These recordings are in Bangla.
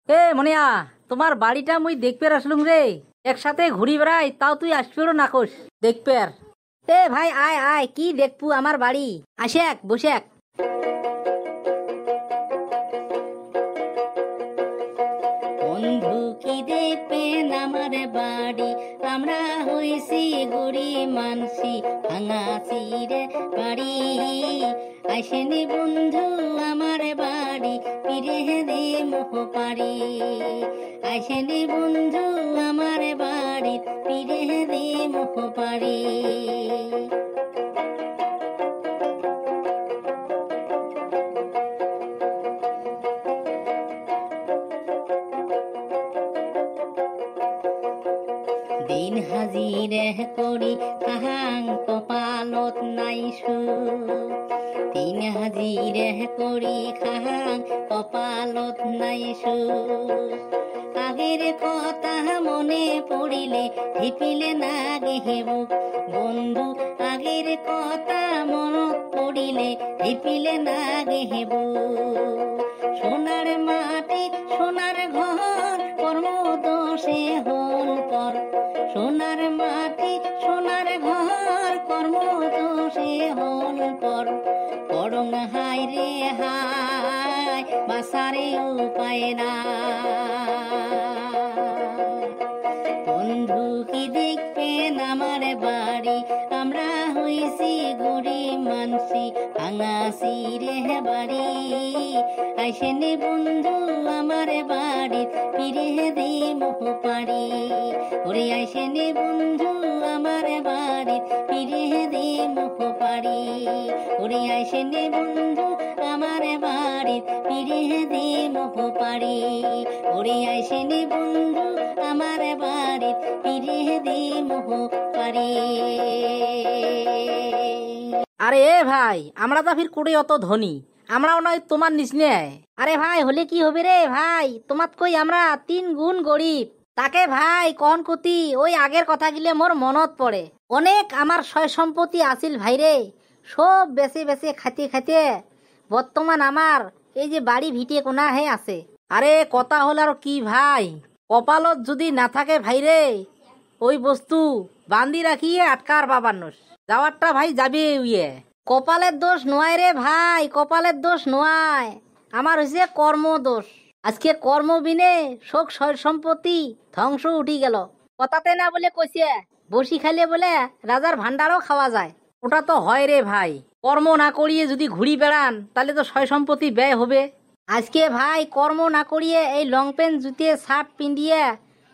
এ মনিয়া, তোমার বাড়িটা মুই দেখতে আসলুম রে। একসাথে ঘুরি বেড়াই, তাও তুই আসবেরও না কোস দেখতে। এ ভাই আয় আয়, কি দেখবু আমার বাড়ি, আসে এক বসে এক। বন্ধু কি দেখবেন আমার বাড়ি, আমরা হইছি গরিব মানসি, ভাঙা চিরে বাড়ি। আসেনি বন্ধু আমার বাড়ি, পিরে দে মোহ পাড়ি। আসেনি বন্ধু আমার বাড়ি, পিরে দে মোহ পাড়ি। দিন হাজিরে করি তাহাং কপালত নাই সুখ, দিন হাজিরে করি খাহাং কপালত নাই সুখ। আগের কথা মনে পড়িলে ঢিপিলে না গেহেবু বন্ধু, আগের কথা মনত পড়িলে ঢিপিলে না গেহেবু। সোনার মাটি সোনার ঘর, কর্ম দোষে হল পর। সোনার মাটি সোনার ঘর, কর্ম দোষে হল পর। করং হাই রে হাই, বাসারে উপায় না। বন্ধু কি দেখবেন আমার বাড়ি, আমরা হইছি গরিব মানসি, ভাঙা চিরে বাড়ি। আইসেনি বন্ধু আমার বাড়ি, পিরে দে মোহ পাড়ি। ওরে আইসেনি বন্ধু আমার বাড়ি, পিরে দে মোহ পাড়ি। ওরে আইসেনি বন্ধু আমার বাড়ি, পিরে দে মোহ পাড়ি। ওরে আইসেনি বন্ধু আমার বাড়ি, পিরে দে মোহ পাড়ি। আরে এ ভাই, আমরা তো ফির কুড়ে অত ধনী, আমরাও নয় তোমার নিচনে। আরে ভাই হলে কি হবে রে ভাই, তোমার কই আমরা 3 গুণ গরিব। তাকে ভাই কন কুতি ওই আগের কথা গিলে মোর মনত পড়ে। অনেক আমার সয় সম্পত্তি আছিল ভাই রে, সব বেচে বেচে খাইতে খাইতে বর্তমান আমার এই যে বাড়ি ভিটে কোনা হে আছে। আরে কথা হল আর কি ভাই, কপালত যদি না থাকে ভাই রে, ওই বস্তু বান্ধি রাখিয়ে আটকার বাবান্নস যাওয়ারটা ভাই যাবে উইয়ে। কপালের দোষ নয় রে ভাই, কপালের দোষ নয়, আমার হয়েছে কর্ম দোষ। আজকে কর্ম বিনে শোক সয় সম্পত্তি ধ্বংস উঠি গেল। কথাতে না বলে কইছে বসি খাইলে বলে রাজার ভান্ডারও খাওয়া যায়। ওটা তো হয় রে ভাই, কর্ম না করিয়ে যদি ঘুরি বেড়ান তাহলে তো সয় সম্পত্তি ব্যয় হবে। আজকে ভাই কর্ম না করিয়ে এই লং প্যান্ট জুতে শার্ট পিন্ডিয়ে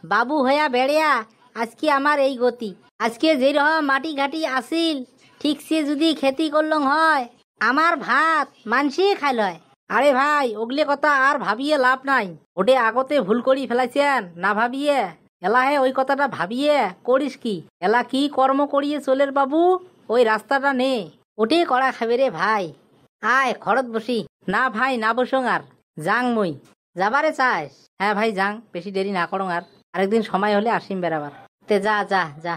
বাবু হইয়া বেড়িয়া আজকে আমার এই গতি। আজকে যেরকম মাটি ঘাটি আসিল ঠিক সে যদি খেতি করলং হয়, আমার ভাত মানসি খাইল হয়। আরে ভাই ওগলে কথা আর ভাবিয়ে লাভ নাই, ওটে আগতে ভুল করি ফেলাইছেন না ভাবিয়ে। এলাহে ওই কথাটা ভাবিয়ে করিস কি, এলা কি কর্ম করিয়ে চলের বাবু ওই রাস্তাটা নে, ওটে করা খাবে রে ভাই। আয় খরচ বসি। না ভাই না বসং আর, যাং মই। যাবারে চাস? হ্যাঁ ভাই যাং, বেশি দেরি না করং আর, আরেকদিন সময় হলে আসিম বেড়াবার। তে যা যা যা।